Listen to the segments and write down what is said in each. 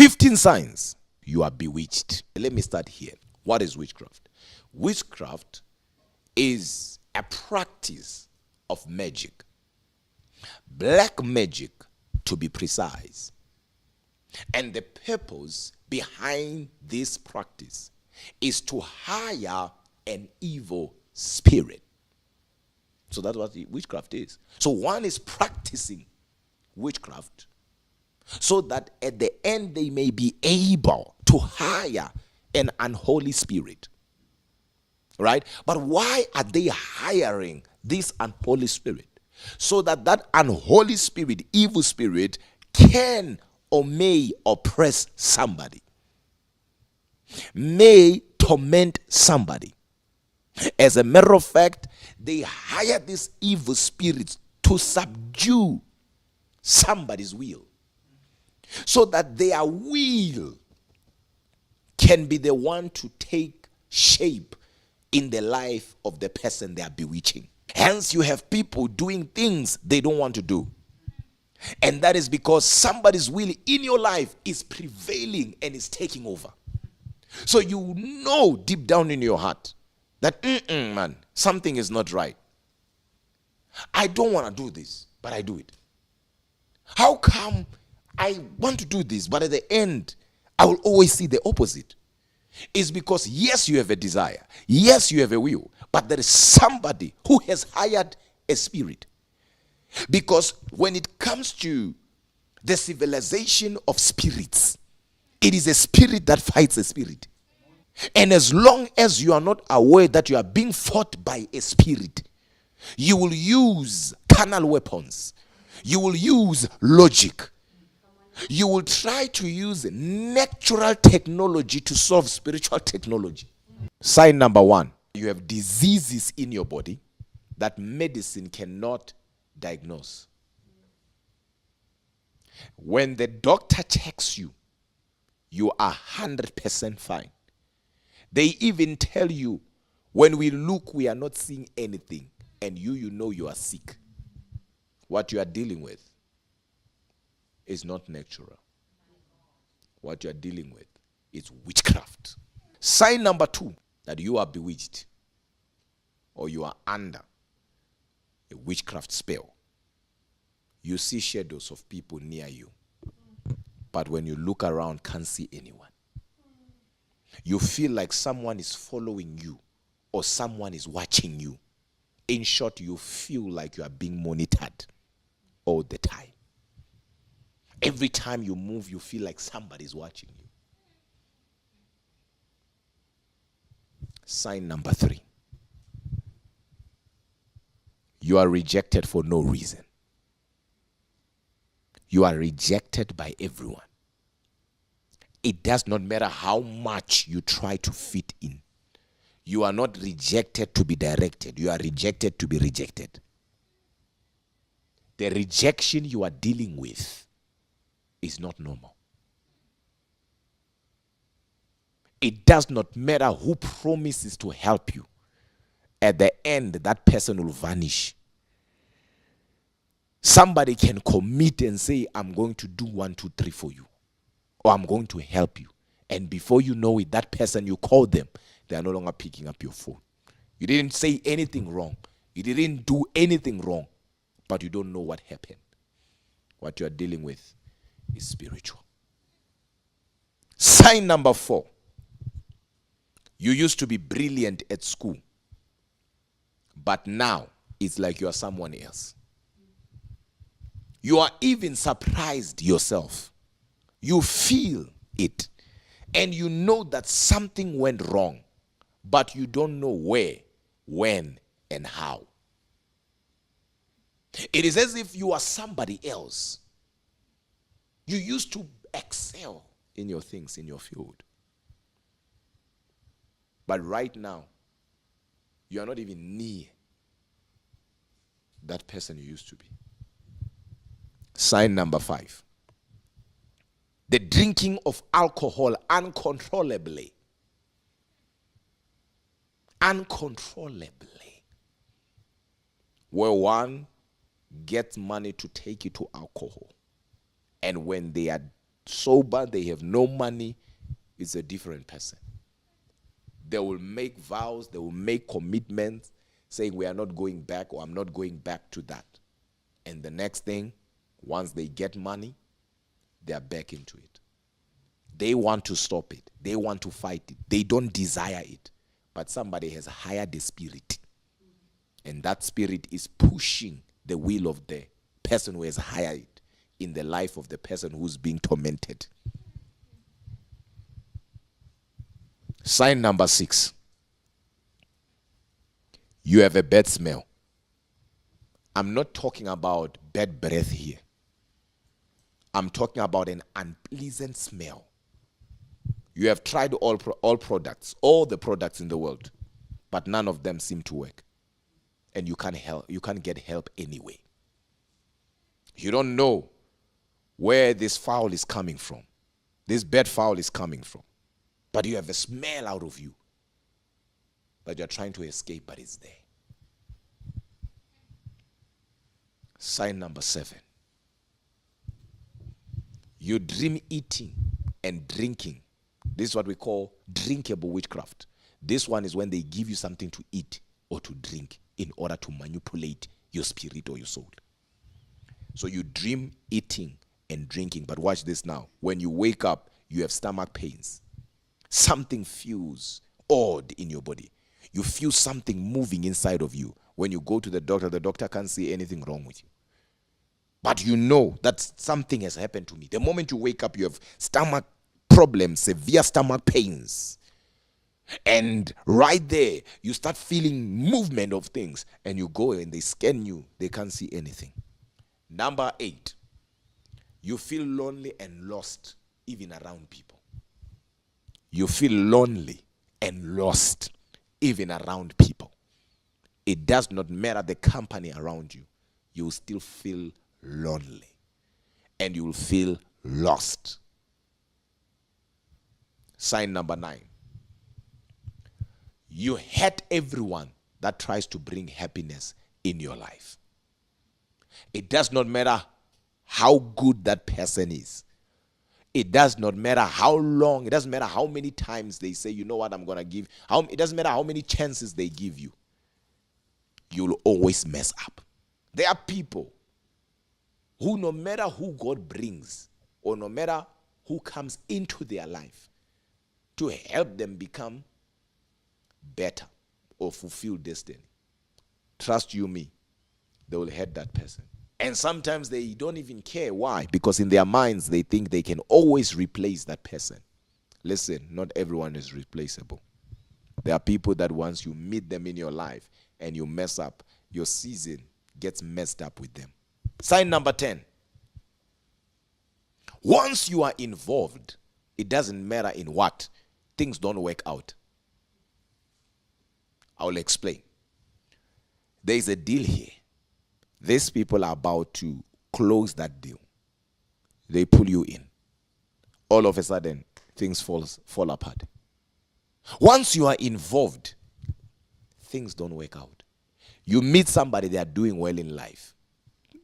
15 signs you are bewitched. Let me start here. What is witchcraft? Witchcraft is a practice of magic. Black magic, to be precise. And the purpose behind this practice is to hire an evil spirit. So that's what witchcraft is. So one is practicing witchcraft so that at the end they may be able to hire an unholy spirit. Right? But why are they hiring this unholy spirit? So that that unholy spirit, evil spirit, can or may oppress somebody, may torment somebody. As a matter of fact, they hire these evil spirits to subdue somebody's will, so that their will can be the one to take shape in the life of the person they are bewitching. Hence, you have people doing things they don't want to do. And that is because somebody's will in your life is prevailing and is taking over. So you know deep down in your heart that, man, something is not right. I don't want to do this, but I do it. How come I want to do this, but at the end, I will always see the opposite? It's because, yes, you have a desire. Yes, you have a will. But there is somebody who has hired a spirit. Because when it comes to the civilization of spirits, it is a spirit that fights a spirit. And as long as you are not aware that you are being fought by a spirit, you will use carnal weapons. You will use logic. You will try to use natural technology to solve spiritual technology. Sign number 1, you have diseases in your body that medicine cannot diagnose. When the doctor checks you, you are 100% fine. They even tell you, when we look, we are not seeing anything, and you know you are sick. What you are dealing with is not natural. What you are dealing with is witchcraft. Sign number 2, that you are bewitched or you are under a witchcraft spell. You see shadows of people near you, but when you look around, can't see anyone. You feel like someone is following you or someone is watching you. In short, you feel like you are being monitored all the time. Every time you move, you feel like somebody is watching you. Sign number 3. You are rejected for no reason. You are rejected by everyone. It does not matter how much you try to fit in. You are not rejected to be directed. You are rejected to be rejected. The rejection you are dealing with is not normal. It does not matter who promises to help you. At the end, that person will vanish. Somebody can commit and say, I'm going to do 1, 2, 3 for you, or I'm going to help you. And before you know it, that person, you call them, they are no longer picking up your phone. You didn't say anything wrong. You didn't do anything wrong, but you don't know what happened. What you are dealing with is spiritual. Sign number 4. You used to be brilliant at school, but now it's like you are someone else. You are even surprised yourself. You feel it, and you know that something went wrong, but you don't know where, when, and how. It is as if you are somebody else. You used to excel in your things, in your field. But right now, you are not even near that person you used to be. Sign number 5. The drinking of alcohol uncontrollably. Uncontrollably. Where one gets money to take you to alcohol. And when they are sober, they have no money, it's a different person. They will make vows, they will make commitments, saying we are not going back, or I'm not going back to that. And the next thing, once they get money, they are back into it. They want to stop it. They want to fight it. They don't desire it. But somebody has hired the spirit. And that spirit is pushing the will of the person who has hired it in the life of the person who's being tormented. Sign number 6. You have a bad smell. I'm not talking about bad breath here. I'm talking about an unpleasant smell. You have tried all products, all the products in the world, but none of them seem to work. And you can't get help anyway. You don't know where this foul is coming from. This bad foul is coming from. But you have a smell out of you. But you're trying to escape, but it's there. Sign number 7. You dream eating and drinking. This is what we call drinkable witchcraft. This one is when they give you something to eat or to drink in order to manipulate your spirit or your soul. So you dream eating and drinking. But watch this now. When you wake up, you have stomach pains. Something feels odd in your body. You feel something moving inside of you. When you go to the doctor can't see anything wrong with you. But you know that something has happened to me. The moment you wake up, you have stomach problems, severe stomach pains. And right there, you start feeling movement of things. And you go and they scan you. They can't see anything. Number 8, you feel lonely and lost even around people. You feel lonely and lost even around people. It does not matter the company around you. You will still feel lonely. And you will feel lost. Sign number 9. You hate everyone that tries to bring happiness in your life. It does not matter how good that person is. It does not matter how long. It doesn't matter how many times they say, you know what, I'm going to give. It doesn't matter how many chances they give you. You'll always mess up. There are people who, no matter who God brings or no matter who comes into their life to help them become better or fulfill destiny, trust you me, they will hate that person. And sometimes they don't even care. Why? Because in their minds, they think they can always replace that person. Listen, not everyone is replaceable. There are people that once you meet them in your life and you mess up, your season gets messed up with them. Sign number 10. Once you are involved, it doesn't matter in what, things don't work out. I will explain. There is a deal here. These people are about to close that deal. They pull you in. All of a sudden, things fall apart. Once you are involved, things don't work out. You meet somebody, they are doing well in life.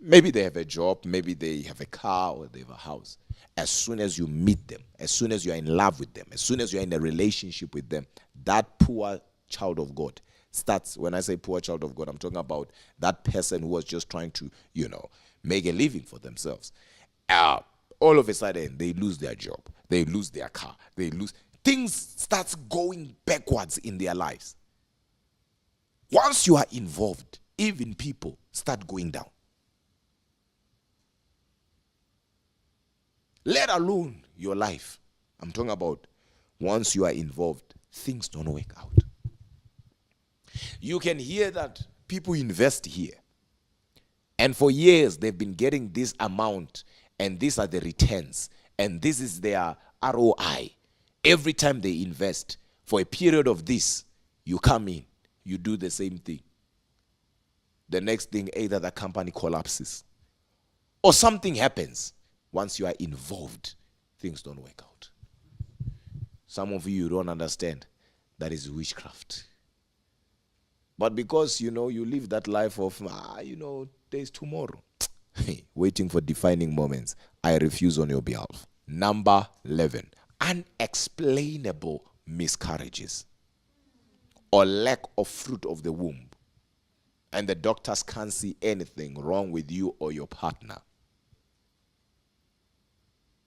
Maybe they have a job, maybe they have a car, or they have a house. As soon as you meet them, as soon as you are in love with them, as soon as you are in a relationship with them, that poor child of God starts. When I say poor child of God, I'm talking about that person who was just trying to, make a living for themselves. All of a sudden, they lose their job. They lose their car. Things starts going backwards in their lives. Once you are involved, even people start going down. Let alone your life. I'm talking about once you are involved, things don't work out. You can hear that people invest here. And for years, they've been getting this amount, and these are the returns, and this is their ROI. Every time they invest, for a period of this, you come in, you do the same thing. The next thing, either the company collapses or something happens. Once you are involved, things don't work out. Some of you don't understand. That is witchcraft. But because, you live that life of, there's tomorrow. Waiting for defining moments. I refuse on your behalf. Number 11, unexplainable miscarriages or lack of fruit of the womb. And the doctors can't see anything wrong with you or your partner.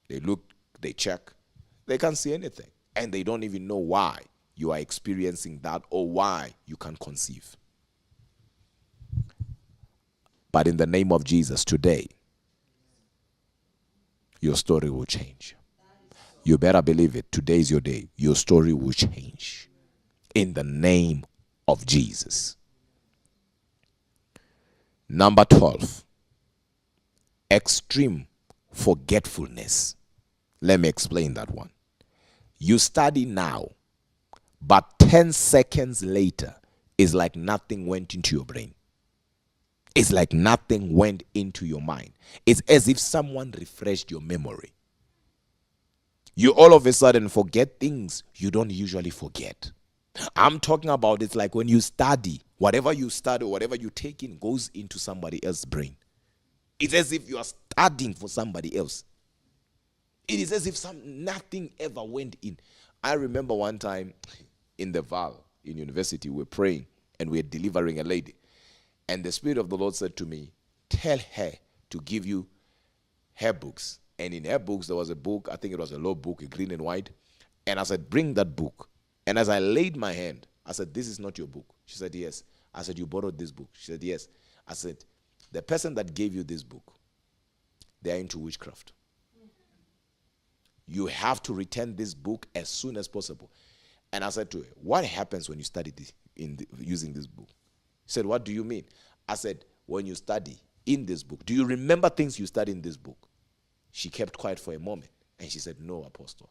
They look, they check, they can't see anything. And they don't even know why you are experiencing that or why you can't conceive. But in the name of Jesus, today, your story will change. You better believe it. Today is your day. Your story will change. In the name of Jesus. Number 12, extreme forgetfulness. Let me explain that one. You study now, but 10 seconds later, it's like nothing went into your brain. It's like nothing went into your mind. It's as if someone refreshed your memory. You all of a sudden forget things you don't usually forget. I'm talking about it's like when you study, whatever you study, whatever you take in goes into somebody else's brain. It's as if you are studying for somebody else. It is as if nothing ever went in. I remember one time in the Val, in university, we were praying and we were delivering a lady. And the Spirit of the Lord said to me, tell her to give you her books. And in her books, there was a book, I think it was a law book, a green and white. And I said, bring that book. And as I laid my hand, I said, this is not your book. She said, yes. I said, you borrowed this book. She said, yes. I said, the person that gave you this book, they are into witchcraft. You have to return this book as soon as possible. And I said to her, what happens when you study this using this book? She said, what do you mean? I said, when you study in this book, do you remember things you study in this book? She kept quiet for a moment. And she said, no, Apostle.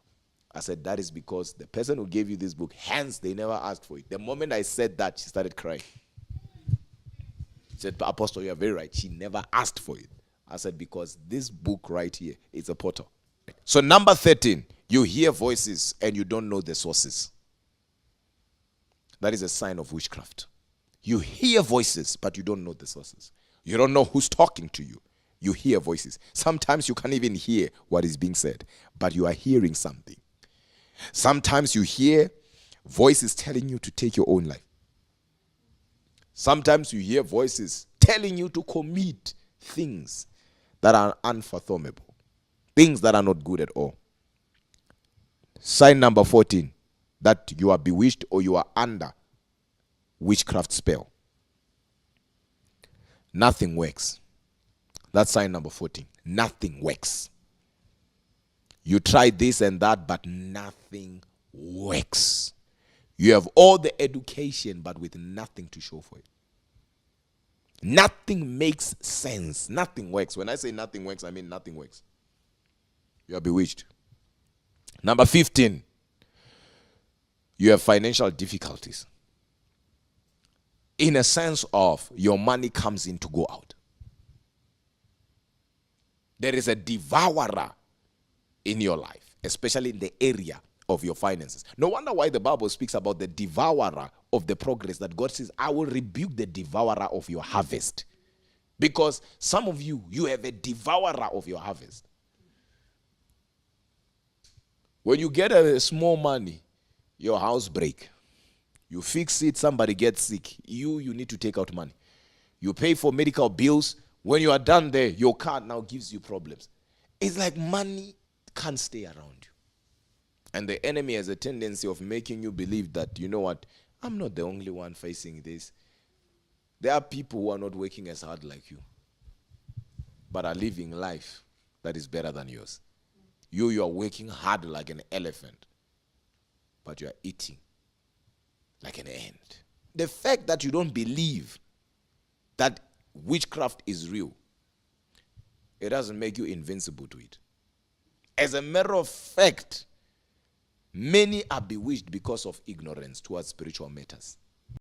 I said, that is because the person who gave you this book, hence they never asked for it. The moment I said that, she started crying. She said, Apostle, you are very right. She never asked for it. I said, because this book right here is a portal. So number 13, you hear voices and you don't know the sources. That is a sign of witchcraft. You hear voices, but you don't know the sources. You don't know who's talking to you. You hear voices. Sometimes you can't even hear what is being said, but you are hearing something. Sometimes you hear voices telling you to take your own life. Sometimes you hear voices telling you to commit things that are unfathomable. Things that are not good at all. Sign number 14, that you are bewitched or you are under witchcraft spell. Nothing works. That's sign number 14. Nothing works. You try this and that, but nothing works. You have all the education, but with nothing to show for it. Nothing makes sense. Nothing works. When I say nothing works, I mean nothing works. You are bewitched. Number 15, you have financial difficulties. In a sense of your money comes in to go out. There is a devourer in your life, especially in the area of your finances. No wonder why the Bible speaks about the devourer of the progress, that God says, I will rebuke the devourer of your harvest. Because some of you, you have a devourer of your harvest. When you get a small money, your house break. You fix it, somebody gets sick. You need to take out money. You pay for medical bills. When you are done there, your car now gives you problems. It's like money can't stay around you. And the enemy has a tendency of making you believe that, you know what, I'm not the only one facing this. There are people who are not working as hard like you, but are living life that is better than yours. You are working hard like an elephant, but you are eating like an ant. The fact that you don't believe that witchcraft is real, it doesn't make you invincible to it. As a matter of fact, many are bewitched because of ignorance towards spiritual matters.